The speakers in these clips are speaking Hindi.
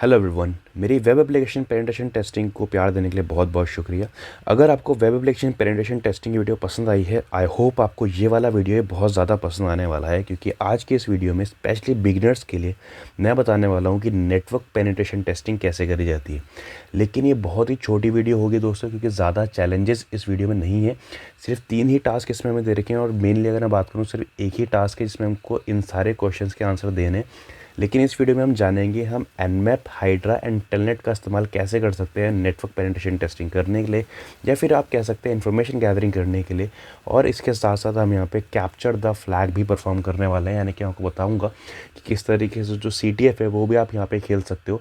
हेलो एवरीवन, मेरी वेब एप्लीकेशन पेनिट्रेशन टेस्टिंग को प्यार देने के लिए बहुत बहुत शुक्रिया। अगर आपको वेब एप्लीकेशन पेनिट्रेशन टेस्टिंग की वीडियो पसंद आई है, आई होप आपको ये वाला वीडियो बहुत ज़्यादा पसंद आने वाला है, क्योंकि आज के इस वीडियो में स्पेशली बिगिनर्स के लिए मैं बताने वाला हूँ कि नेटवर्क पेनिट्रेशन टेस्टिंग कैसे करी जाती है। लेकिन ये बहुत ही छोटी वीडियो होगी दोस्तों, क्योंकि ज़्यादा चैलेंजेस इस वीडियो में नहीं है। सिर्फ 3 ही टास्क इसमें हमें दे रखे हैं, और मेनली अगर मैं बात करूँ सिर्फ एक ही टास्क है जिसमें हमको इन सारे क्वेश्चन के आंसर देने। लेकिन इस वीडियो में हम जानेंगे हम एनमैप, हाइड्रा एंड टेलनेट का इस्तेमाल कैसे कर सकते हैं नेटवर्क पेनिट्रेशन टेस्टिंग करने के लिए, या फिर आप कह सकते हैं इन्फॉर्मेशन गैदरिंग करने के लिए। और इसके साथ साथ हम यहाँ पे कैप्चर द फ्लैग भी परफॉर्म करने वाले हैं, यानी कि आपको बताऊंगा कि किस तरीके से जो CTF है वो भी आप यहाँ पे खेल सकते हो।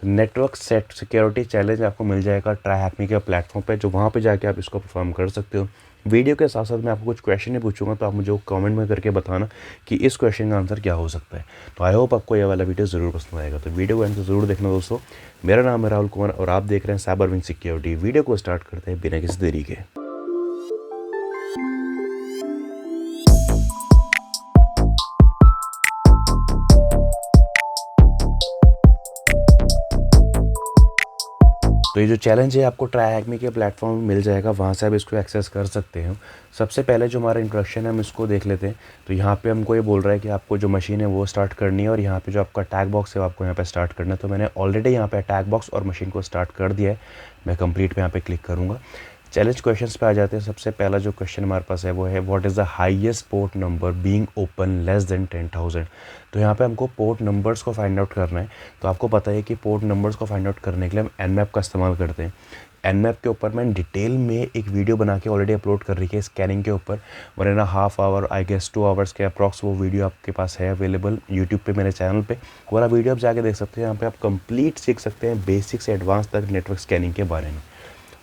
नेटवर्क सेट सिक्योरिटी चैलेंज आपको मिल जाएगा ट्राई के प्लेटफॉर्म पे, जो वहाँ पे जाके आप इसको परफॉर्म कर सकते हो। वीडियो के साथ साथ मैं आपको कुछ क्वेश्चन ही पूछूंगा, तो आप मुझे कमेंट में करके बताना कि इस क्वेश्चन का आंसर क्या हो सकता है। तो आई होप आपको ये वाला वीडियो ज़रूर पसंद आएगा, तो वीडियो को एंड तक ज़रूर देखना दोस्तों। मेरा नाम है राहुल कुमार और आप देख रहे हैं साइबर विंग सिक्योरिटी। वीडियो को स्टार्ट करते हैं बिना किसी देरी के। तो ये जो चैलेंज है आपको ट्राई के प्लेटफॉर्म में मिल जाएगा, वहाँ से आप इसको एक्सेस कर सकते हो। सबसे पहले जो हमारा इंट्रोडक्शन है हम इसको देख लेते हैं। तो यहाँ पे हमको ये बोल रहा है कि आपको जो मशीन है वो स्टार्ट करनी है, और यहाँ पे जो आपका टैग बॉक्स है वो आपको यहाँ पे स्टार्ट करना है। तो मैंने ऑलरेडी यहाँ पे टैग बॉक्स और मशीन को स्टार्ट कर दिया है। मैं कंप्लीट पे यहाँ पे क्लिक करूँगा। चैलेंज क्वेश्चंस पे आ जाते हैं। सबसे पहला जो क्वेश्चन हमारे पास है वो है what is the highest port number being open less than 10,000। तो यहाँ पे हमको पोर्ट नंबर्स को फाइंड आउट करना है। तो आपको पता है कि पोर्ट नंबर्स को फाइंड आउट करने के लिए हम एनमैप का इस्तेमाल करते हैं। एनमैप के ऊपर मैंने डिटेल में एक वीडियो बना के ऑलरेडी अपलोड कर रही है स्कैनिंग के ऊपर। 1.5 आवर आई गेस 2 आवर्स के अप्रॉक्स वो वीडियो आपके पास है अवेलेबल यूट्यूब पे मेरे चैनल पे। वो वाला वीडियो आप जाके देख सकते हैं। यहाँ पे आप कंप्लीट सीख सकते हैं बेसिक से एडवांस तक नेटवर्क स्कैनिंग के बारे में।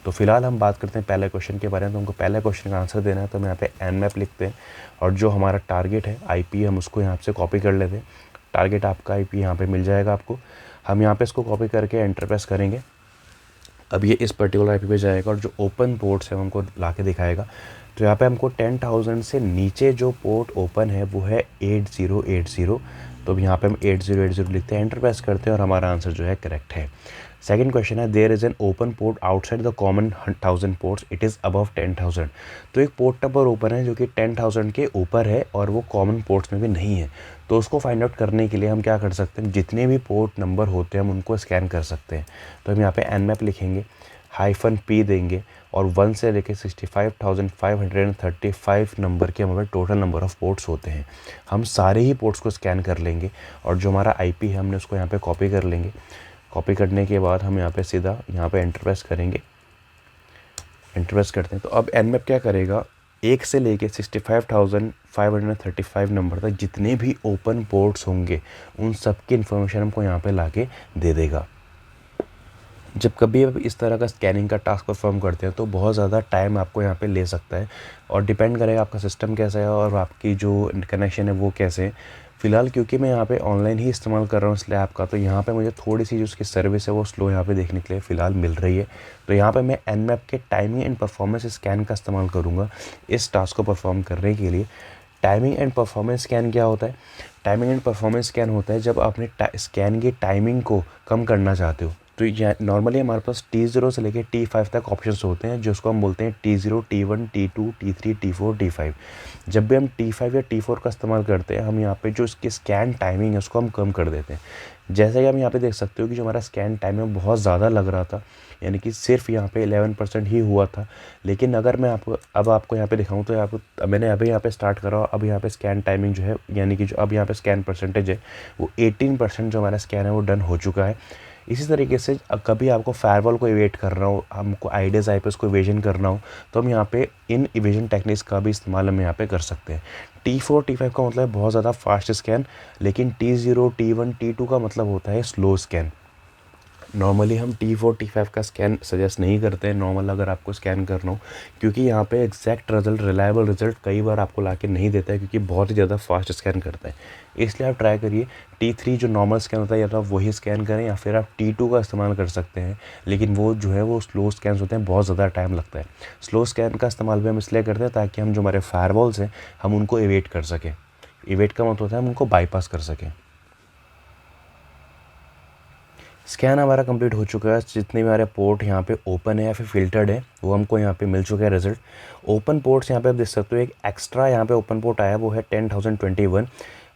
तो फिलहाल हम बात करते हैं पहले क्वेश्चन के बारे में। तो हमको पहले क्वेश्चन का आंसर देना है, तो हम यहाँ पे एनमैप लिखते हैं, और जो हमारा टारगेट है IP हम उसको यहाँ से कॉपी कर लेते हैं। टारगेट आपका IP यहाँ पे मिल जाएगा आपको। हम यहाँ पे इसको कॉपी करके एंटर प्रेस करेंगे। अब ये इस पर्टिकुलर IP पे जाएगा, और जो ओपन पोर्ट्स है हमको ला के दिखाएगा। तो यहाँ पे हमको 10,000 से नीचे जो पोर्ट ओपन है वो है 8080। तो यहाँ पे हम 8080 लिखते हैं, एंटर प्रेस करते हैं, और हमारा आंसर जो है करेक्ट है। सेकंड क्वेश्चन है there is an open port outside the common 1000 ports it is above 10,000। तो एक पोर्ट नंबर ओपन है जो कि 10,000 के ऊपर है, और वो कॉमन पोर्ट्स में भी नहीं है। तो उसको फाइंड आउट करने के लिए हम क्या कर सकते हैं, जितने भी पोर्ट नंबर होते हैं हम उनको स्कैन कर सकते हैं। तो हम यहाँ पे एनमैप लिखेंगे, -P देंगे, और 1 से लेके 65,535 नंबर के हमारे टोटल नंबर ऑफ़ पोर्ट्स होते हैं। हम सारे ही पोर्ट्स को स्कैन कर लेंगे, और जो हमारा IP है हमने उसको यहाँ पे कॉपी कर लेंगे। कॉपी करने के बाद हम यहाँ पे सीधा यहाँ पे एंटर प्रेस करेंगे। एंटर प्रेस करते हैं, तो अब एनमैप क्या करेगा, 1 से लेके 65,535 नंबर तक जितने भी ओपन पोर्ट्स होंगे उन सब की इन्फॉर्मेशन हमको यहाँ पे लाके दे देगा। जब कभी आप इस तरह का स्कैनिंग का टास्क परफॉर्म करते हैं तो बहुत ज़्यादा टाइम आपको यहाँ पे ले सकता है, और डिपेंड करेगा आपका सिस्टम कैसा है और आपकी जो कनेक्शन है वो कैसे है। फ़िलहाल क्योंकि मैं यहाँ पे ऑनलाइन ही इस्तेमाल कर रहा हूँ इस लैब का, तो यहाँ पे मुझे थोड़ी सी जो उसकी सर्विस है वो स्लो यहाँ पे देखने के लिए फ़िलहाल मिल रही है। तो यहाँ पे मैं एनमैप के टाइमिंग एंड परफॉर्मेंस स्कैन का इस्तेमाल करूँगा इस टास्क को परफॉर्म करने के लिए। टाइमिंग एंड परफॉर्मेंस स्कैन क्या होता है? टाइमिंग एंड परफॉर्मेंस स्कैन होता है जब आपने स्कैन की टाइमिंग को कम करना चाहते हो। तो नॉर्मली हमारे पास T0 से लेके T5 तक ऑप्शंस होते हैं, जिसको हम बोलते हैं T0, T1, T2, T3, T4, T5। जब भी हम T5 या T4 का इस्तेमाल करते हैं, हम यहाँ पे जो इसकी स्कैन टाइमिंग है उसको हम कम कर देते हैं। जैसे कि हम यहाँ पे देख सकते हो कि जो हमारा स्कैन टाइम है बहुत ज़्यादा लग रहा था, यानी कि सिर्फ यहाँ पे 11% ही हुआ था। लेकिन अगर मैं आपको यहाँ पे दिखाऊँ, तो मैंने अभी यहाँ पे स्टार्ट करा, अब यहाँ पे स्कैन टाइमिंग जो है, यानी कि जो अब यहाँ पे स्कैन परसेंटेज है वो 18% जो हमारा स्कैन है वो डन हो चुका है। इसी तरीके से कभी आपको फायरवॉल को इवेट करना हो, हमको आईडीएस आईपीएस को इवेजन करना हो, तो हम यहाँ पे इन इवेजन टेक्निक्स का भी इस्तेमाल हम यहाँ पे कर सकते हैं। T4 T5 का मतलब बहुत ज़्यादा फास्ट स्कैन, लेकिन T0 T1 T2 का मतलब होता है स्लो स्कैन। नॉर्मली हम T4 T5 का स्कैन सजेस्ट नहीं करते हैं नॉर्मल अगर आपको स्कैन करना हो, क्योंकि यहाँ पे एग्जैक्ट रिजल्ट, रिलायबल रिजल्ट कई बार आपको लाके नहीं देता है, क्योंकि बहुत ही ज़्यादा फास्ट स्कैन करता है। इसलिए आप ट्राई करिए T3 जो नॉर्मल स्कैन होता है, या तो आप वही स्कैन करें, या फिर आप T2 का इस्तेमाल कर सकते हैं। लेकिन वो जो है वो स्लो स्कैन होते हैं, बहुत ज़्यादा टाइम लगता है। स्लो स्कैन का इस्तेमाल भी हम इसलिए करते हैं ताकि हम जो हमारे फायरवॉल्स हैं हम उनको इवेट कर सकें। इवेट का मतलब होता है हम उनको बाईपास कर सकें। स्कैन हमारा कंप्लीट हो चुका है। जितने भी हमारे पोर्ट यहाँ पे ओपन है या फिर फिल्टर्ड है वो हमको यहाँ पे मिल चुका है रिजल्ट। ओपन पोर्ट्स यहाँ पे आप देख सकते हो, एक एक्स्ट्रा यहाँ पे ओपन पोर्ट आया वो है 10,021,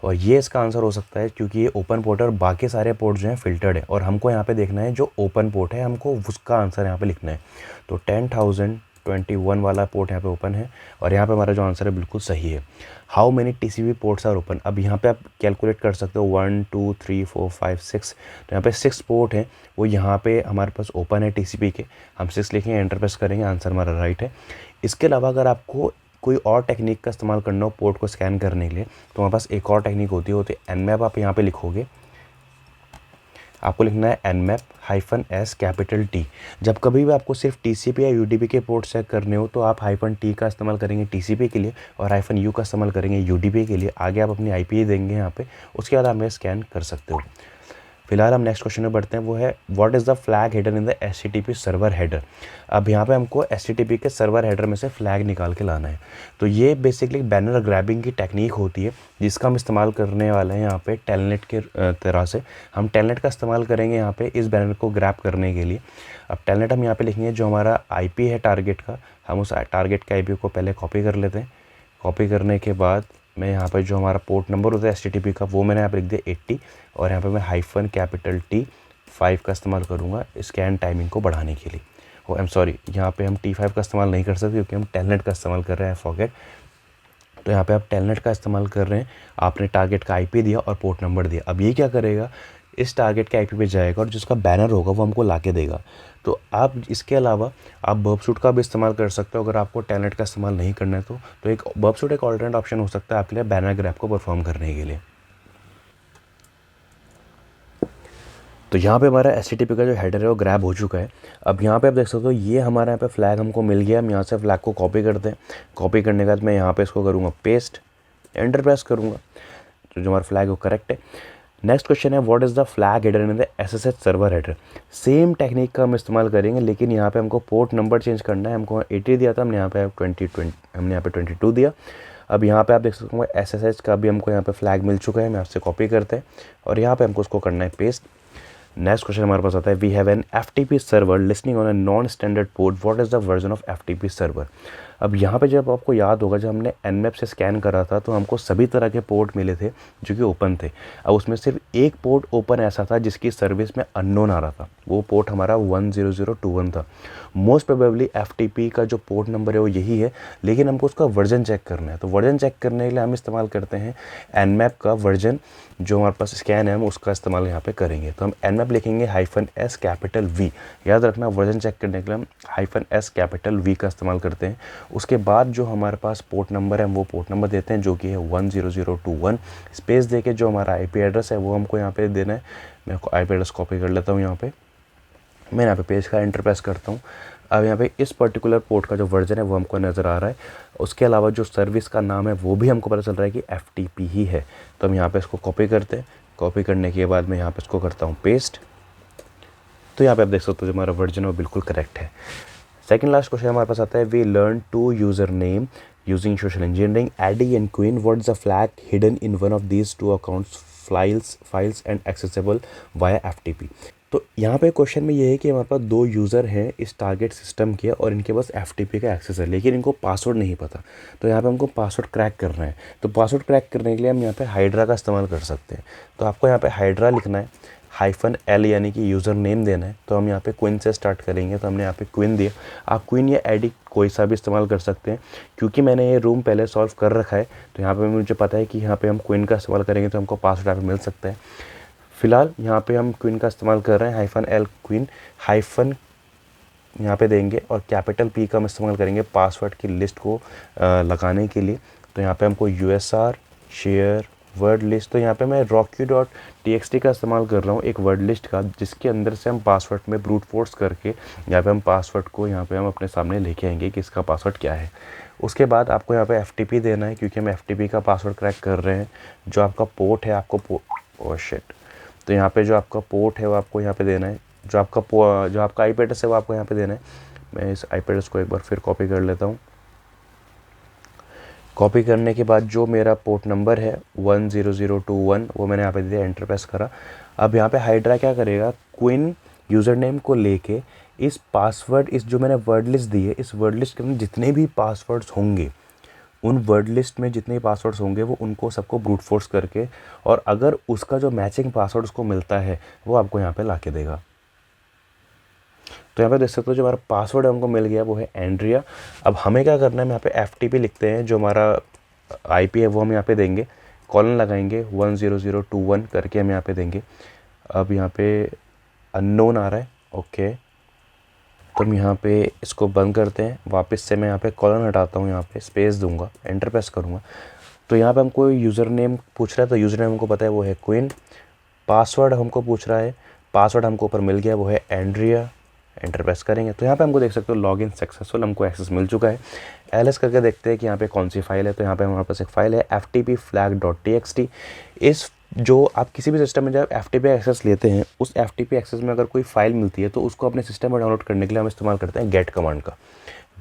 और ये इसका आंसर हो सकता है क्योंकि ये ओपन पोर्ट है और बाकी सारे पोर्ट जो हैं फिल्टर्ड है, और हमको यहाँ पे देखना है जो ओपन पोर्ट है, हमको उसका आंसर यहाँ पे लिखना है। तो 10,021 वाला पोर्ट यहाँ पे ओपन है और यहाँ पे हमारा जो आंसर है बिल्कुल सही है। How many TCP ports are open, अब यहाँ पे आप कैलकुलेट कर सकते हो 1 2 3 4 5 6, तो यहाँ पे 6 पोर्ट हैं वो यहाँ पे हमारे पास ओपन है टीसीपी के। हम 6 लिखेंगे, एंटर प्रेस करेंगे, आंसर हमारा राइट है। इसके अलावा अगर आपको कोई और टेक्निक का इस्तेमाल करना हो पोर्ट को स्कैन करने के लिए तो हमारे पास एक और टेक्निक होती है nmap। आप यहाँ पे लिखोगे, आपको लिखना है nmap-s कैपिटल T। जब कभी भी आपको सिर्फ TCP या UDP के पोर्ट चेक करने हो तो आप -T का इस्तेमाल करेंगे TCP के लिए और -U का इस्तेमाल करेंगे UDP के लिए। आगे आप अपनी IP देंगे यहाँ पे, उसके बाद आप ये स्कैन कर सकते हो। फिलहाल हम नेक्स्ट क्वेश्चन में बढ़ते हैं, वो है what is the flag header in the HTTP server header. अब यहाँ पे हमको HTTP के सर्वर हेडर में से फ्लैग निकाल के लाना है। तो ये बेसिकली बैनर ग्रैबिंग की टेक्निक होती है जिसका हम इस्तेमाल करने वाले हैं यहाँ पे टेलनेट के तरह से। हम टेलनेट का इस्तेमाल करेंगे यहाँ पे इस बैनर को ग्रैब करने के लिए। अब टेलनेट हम यहाँ पे लिखेंगे, जो हमारा IP है टारगेट का, हम उस टारगेट का IP को पहले कॉपी कर लेते हैं। कॉपी करने के बाद मैं यहाँ पर जो हमारा पोर्ट नंबर होता है HTTP का वो मैंने यहाँ पर लिख दिया 80, और यहाँ पे मैं -T5 का इस्तेमाल करूँगा स्कैन टाइमिंग को बढ़ाने के लिए। आई एम सॉरी, यहाँ पे हम T5 का इस्तेमाल नहीं कर सकते क्योंकि हम टेलनेट का इस्तेमाल कर रहे हैं, फॉरगेट। तो यहाँ पे आप टेलनेट का इस्तेमाल कर रहे हैं, आपने टारगेट का IP दिया और पोर्ट नंबर दिया। अब ये क्या करेगा, इस टारगेट के IP पे जाएगा और जिसका बैनर होगा वो हमको ला के देगा। तो आप इसके अलावा आप बर्बसूट का भी इस्तेमाल कर सकते हो अगर आपको टेलनेट का इस्तेमाल नहीं करना है तो एक बर्बसूट एक ऑल्टरनेट ऑप्शन हो सकता है आपके लिए बैनर ग्रैब को परफॉर्म करने के लिए। तो यहाँ पे हमारा HTTP का जो हेडर है वो ग्रैब हो चुका है। अब यहाँ पे आप देख सकते हो ये हमारा यहाँ पे फ्लैग हमको मिल गया। हम यहाँ से फ्लैग को कॉपी करते हैं। कॉपी करने के बाद मैं यहाँ पे इसको करूँगा पेस्ट, एंटर प्रेस करूँगा, तो जो हमारा फ्लैग है वो करेक्ट है। नेक्स्ट क्वेश्चन है what is the flag header in the SSH server header. Same technique का हम इस्तेमाल करेंगे लेकिन यहाँ पे हमको पोर्ट नंबर चेंज करना है। हमको 80 दिया था, हमने यहाँ पे 22 दिया। अब यहाँ पे आप देख सकते हो SSH का भी हमको यहाँ पे फ्लैग मिल चुका है। हम यहाँ से कॉपी करते हैं और यहाँ पे हमको उसको करना है पेस्ट। नेक्स्ट क्वेश्चन हमारे पास आता है we have an FTP server listening on a non standard port, what is the version of FTP server. अब यहाँ पे जब आपको याद होगा जब हमने nmap से स्कैन करा था तो हमको सभी तरह के पोर्ट मिले थे जो कि ओपन थे। अब उसमें सिर्फ एक पोर्ट ओपन ऐसा था जिसकी सर्विस में अननोन आ रहा था, वो पोर्ट हमारा 10021 था। मोस्ट प्रोबेबली FTP का जो पोर्ट नंबर है वो यही है, लेकिन हमको उसका वर्जन चेक करना है। तो वर्जन चेक करने के लिए हम इस्तेमाल करते हैं nmap का वर्जन, जो हमारे पास स्कैन है हम उसका इस्तेमाल यहाँ पे करेंगे। तो हम nmap लिखेंगे -S कैपिटल V। याद रखना वर्जन चेक करने के लिए हम -S कैपिटल V का इस्तेमाल करते हैं। उसके बाद जो हमारे पास पोर्ट नंबर है हम वो पोर्ट नंबर देते हैं जो कि है 10021। स्पेस देके जो हमारा IP एड्रेस है वो हमको यहाँ पे देना है। मैं IP एड्रेस कॉपी कर लेता हूँ यहाँ पे, मैं यहाँ पे पेज का एंटर प्रेस करता हूँ। अब यहाँ पे इस पर्टिकुलर पोर्ट का जो वर्जन है वो हमको नज़र आ रहा है। उसके अलावा जो सर्विस का नाम है वो भी हमको पता चल रहा है कि FTP ही है। तो हम यहाँ पे इसको कॉपी करते हैं। कॉपी करने के बाद मैं यहाँ पे इसको करता हूँ पेस्ट। तो यहाँ पे आप देख सकते हो जो हमारा वर्जन है वो बिल्कुल करेक्ट है। सेकंड लास्ट क्वेश्चन हमारे पास आता है we learn two user name using social engineering AD and queen, what is the flag hidden in one of these two accounts files and accessible via FTP। तो यहाँ पे क्वेश्चन में ये है कि हमारे पास दो यूज़र हैं इस टारगेट सिस्टम के और इनके पास FTP का एक्सेस है लेकिन इनको पासवर्ड नहीं पता। तो यहाँ पे हमको पासवर्ड क्रैक करना है। तो पासवर्ड क्रैक करने के लिए हम यहाँ पे हाइड्रा का इस्तेमाल कर सकते हैं। तो आपको यहाँ पे हाइड्रा लिखना है, -L यानी कि यूज़र नेम देना है। तो हम यहाँ पे क्वीन से स्टार्ट करेंगे, तो हमने यहाँ पे क्वीन दिया। आप क्वीन या एडी कोई सा भी इस्तेमाल कर सकते हैं। क्योंकि मैंने ये रूम पहले सॉल्व कर रखा है तो यहाँ पे मुझे पता है कि यहाँ पे हम क्वीन का इस्तेमाल करेंगे तो हमको पासवर्ड यहाँ पे मिल सकता है। फिलहाल यहाँ पे हम क्वीन का इस्तेमाल कर रहे हैं -L क्वीन हाइफन यहाँ पे देंगे और कैपिटल P का हम इस्तेमाल करेंगे पासवर्ड की लिस्ट को लगाने के लिए। तो यहाँ पे हमको USR शेयर वर्ड लिस्ट, तो यहाँ पे मैं rocky.txt का इस्तेमाल कर रहा हूँ, एक वर्ड लिस्ट का जिसके अंदर से हम पासवर्ड में ब्रूट फोर्स करके यहाँ पे हम पासवर्ड को यहाँ पे हम अपने सामने लेके आएंगे कि इसका पासवर्ड क्या है। उसके बाद आपको यहाँ पे FTP देना है क्योंकि हम FTP का पासवर्ड क्रैक कर रहे हैं। जो आपका पोर्ट है आपको ओह शिट, तो यहाँ पे जो आपका पोर्ट है वो आपको यहाँ पे देना है। जो आपका IP एड्रेस है वो आपको यहाँ पे देना है। मैं इस IP एड्रेस को एक बार फिर कॉपी कर लेता हूँ। कॉपी करने के बाद जो मेरा पोर्ट नंबर है 10021 वो मैंने यहाँ पे दिया, एंटर प्रेस करा। अब यहाँ पे हाइड्रा क्या करेगा, क्वीन यूज़र नेम को लेके इस पासवर्ड, इस जो मैंने वर्ड लिस्ट दी है, इस वर्ड लिस्ट के अंदर जितने भी पासवर्ड्स होंगे, उन वर्ड लिस्ट में जितने पासवर्ड्स होंगे वो उनको सबको ब्रूट फोर्स करके, और अगर उसका जो मैचिंग पासवर्ड उसको मिलता है वो आपको यहाँ पे ला के देगा। तो यहाँ पे देख सकते हो जो हमारा पासवर्ड हमको मिल गया वो है एंड्रिया। अब हमें क्या करना है, यहाँ पे FTP लिखते हैं, जो हमारा IP है वो हम यहाँ पे देंगे, कॉलन लगाएंगे 10021 करके हम यहाँ पे देंगे। अब यहाँ पे अननोन आ रहा है, ओके, तो हम यहाँ पे इसको बंद करते हैं। वापस से मैं यहाँ पे कॉलन हटाता हूँ, यहाँ पे स्पेस दूंगा, एंटर प्रेस करूँगा। तो यहाँ पे हमको यूज़र नेम पूछ रहा है, तो यूज़र नेम हमको पता है वो है क्वीन। पासवर्ड हमको पूछ रहा है, पासवर्ड हमको ऊपर मिल गया वो है एंड्रिया, एंटर प्रेस करेंगे तो यहाँ पे हमको देख सकते हो लॉगिन सक्सेसफुल, हमको एक्सेस मिल चुका है। एलएस करके देखते हैं कि यहाँ पे कौन सी फाइल है। तो यहाँ पे हमारे पास एक फाइल है ftpflag.txt। इस जो आप किसी भी सिस्टम में जब FTP एक्सेस लेते हैं, उस FTP एक्सेस में अगर कोई फाइल मिलती है तो उसको अपने सिस्टम में डाउनलोड करने के लिए हम इस्तेमाल करते हैं गेट कमांड का।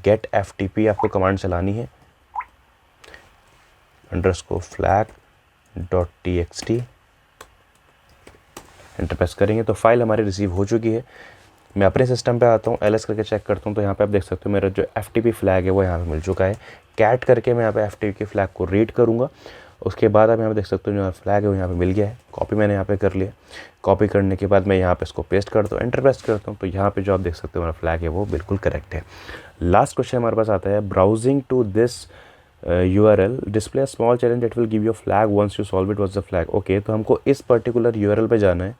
गेट FTP आपको कमांड चलानी है, _flag.txt, एंटर प्रेस करेंगे तो फाइल हमारी रिसीव हो चुकी है। मैं अपने सिस्टम पे आता हूँ, LS करके चेक करता हूँ, तो यहाँ पे आप देख सकते हो मेरा जो FTP फ्लैग है वो यहाँ पे मिल चुका है। कैट करके मैं यहाँ पे FTP फ्लैग को रीड करूँगा। उसके बाद आप यहाँ पे देख सकते हो जो फ्लैग है वो यहाँ पे मिल गया है। कॉपी मैंने यहाँ पे कर लिया। कॉपी करने के बाद मैं यहाँ पे इसको पेस्ट करता हूँ, एंटर प्रेस करता हूँ, तो यहाँ पे जो आप देख सकते हो मेरा फ्लैग है वो बिल्कुल करेक्ट है। लास्ट क्वेश्चन हमारे पास आता है, browsing to this URL display a small challenge that will give you flag once you solve it, what's the flag. Okay, तो हमको इस पर्टिकुलर URL पे जाना है।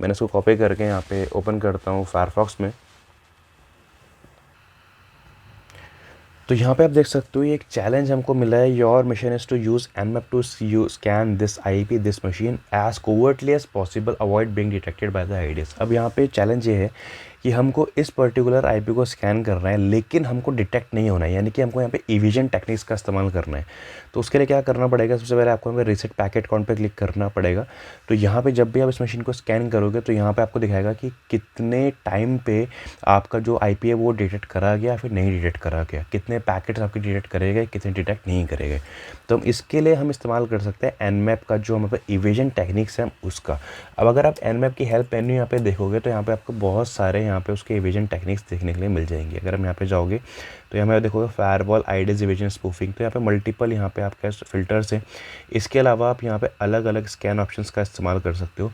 मैंने इसको कॉपी करके यहाँ पे ओपन करता हूँ फायरफॉक्स में। तो यहाँ पे आप देख सकते हो ये एक चैलेंज हमको मिला है, your mission is to use Nmap to scan this IP this machine as covertly as possible, avoid being detected by the IDS. अब यहाँ पे चैलेंज ये है कि हमको इस पर्टिकुलर IP को स्कैन करना है, लेकिन हमको डिटेक्ट नहीं होना है, यानी कि हमको यहाँ पे इविजन टेक्निक्स का इस्तेमाल करना है। तो उसके लिए क्या करना पड़ेगा, सबसे पहले आपको यहाँ पे रीसेट पैकेट काउंट पे क्लिक करना पड़ेगा। तो यहाँ पे जब भी आप इस मशीन को स्कैन करोगे तो यहाँ पे आपको दिखाएगा कि कितने टाइम पे आपका जो IP है वो डिटेक्ट करा गया फिर नहीं डिटेक्ट करा गया, कितने पैकेट्स आपके डिटेक्ट करेगा, कितने डिटेक्ट नहीं करेंगे। तो हम इसके लिए हम इस्तेमाल कर सकते हैं Nmap का, जो हमारे इविजन टेक्निक्स है उसका। अब अगर आप Nmap की हेल्प मेन्यू यहाँ पे देखोगे तो यहाँ पे आपको बहुत सारे यहाँ पे उसके इविजन टेक्निक्स देखने के लिए मिल जाएंगे। अगर हम यहाँ पे जाओगे तो यहाँ पे देखोगे फायरवॉल, आईडीज, इविजन, स्पूफिंग, तो यहाँ पे मल्टीपल यहाँ पे आपके फिल्टर्स हैं। इसके अलावा आप यहाँ पे अलग अलग स्कैन ऑप्शंस का इस्तेमाल कर सकते हो।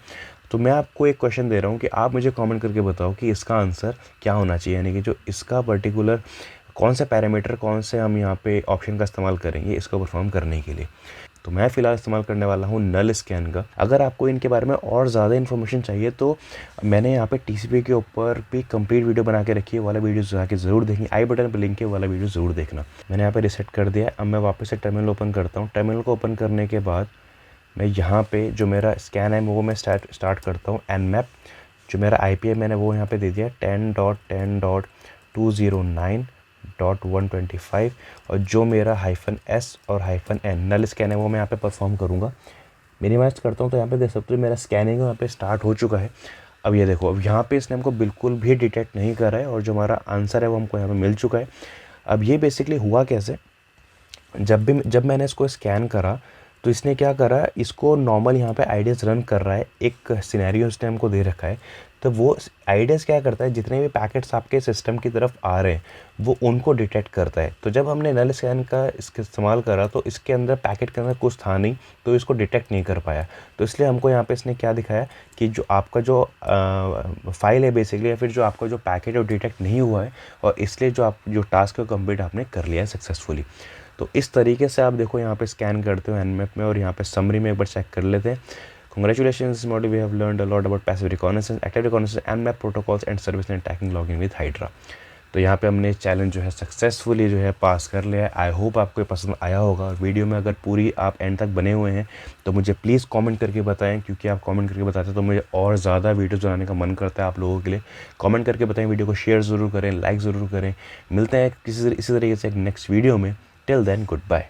तो मैं आपको एक क्वेश्चन दे रहा हूँ कि आप मुझे कमेंट करके बताओ कि इसका आंसर क्या होना चाहिए, यानी कि जो इसका पर्टिकुलर कौन से पैरामीटर, कौन से हम यहाँ पे ऑप्शन का इस्तेमाल करेंगे इसको परफॉर्म करने के लिए। तो मैं फ़िलहाल इस्तेमाल करने वाला हूँ नल स्कैन का। अगर आपको इनके बारे में और ज़्यादा इन्फॉर्मेशन चाहिए तो मैंने यहाँ पे TCP के ऊपर भी कंप्लीट वीडियो बना के रखी है, वाला वीडियो जाके ज़रूर देखिए, आई बटन पर लिंक है, वाला वीडियो ज़रूर देखना। मैंने यहाँ पे रिसेट कर दिया। अब मैं वापस से टर्मिनल ओपन करता हूँ। टर्मिनल को ओपन करने के बाद मैं यहाँ पे जो मेरा स्कैन है वो मैं स्टार्ट करता हूँ। Nmap जो मेरा IP है मैंने वो यहाँ पे दे दिया 10.10.209.125, और जो मेरा -S और -N नल स्कैन है वो मैं यहाँ पे परफॉर्म करूँगा। मिनिमाइज करता हूँ तो यहाँ पे देख सकते हो मेरा स्कैनिंग यहाँ पे स्टार्ट हो चुका है। अब ये देखो, अब यहाँ पे इसने हमको बिल्कुल भी डिटेक्ट नहीं करा है, और जो हमारा आंसर है वो हमको यहाँ पे मिल चुका है। अब ये बेसिकली हुआ कैसे, जब मैंने इसको स्कैन करा तो इसने क्या करा, इसको नॉर्मल यहाँ पे आईडीएस रन कर रहा है, एक सिनेरियो इसने हमको दे रखा है। तो वो आईडीएस क्या करता है, जितने भी पैकेट्स आपके सिस्टम की तरफ आ रहे हैं वो उनको डिटेक्ट करता है। तो जब हमने नल स्कैन का इसका इस्तेमाल करा तो इसके अंदर पैकेट के अंदर कुछ था नहीं, तो इसको डिटेक्ट नहीं कर पाया। तो इसलिए हमको यहाँ पे इसने क्या दिखाया कि जो आपका जो फाइल है बेसिकली, या फिर जो आपका जो पैकेट है वो डिटेक्ट नहीं हुआ है, और इसलिए जो टास्क है वो कम्प्लीट आपने कर लिया है सक्सेसफुली। तो इस तरीके से आप देखो यहाँ पे स्कैन करते हो Nmap में, और यहाँ पे समरी में एक बार चेक कर लेते हैं। Congratulations, this module we have learned a lot about passive reconnaissance, active reconnaissance, Nmap protocols and service net tracking logging with Hydra। तो यहाँ पे हमने चैलेंज जो है सक्सेसफुली जो है पास कर लिया है। आई होप आपको पसंद आया होगा। और वीडियो में अगर पूरी आप एंड तक बने हुए हैं तो मुझे प्लीज़ कमेंट करके बताएं, क्योंकि आप कमेंट करके बताते हैं तो मुझे और ज़्यादा वीडियोस बनाने का मन करता है आप लोगों के लिए। कमेंट करके बताएं, वीडियो को शेयर ज़रूर करें, लाइक ज़रूर करें। मिलते हैं इसी तरीके से एक नेक्स्ट वीडियो में। Till then, good bye.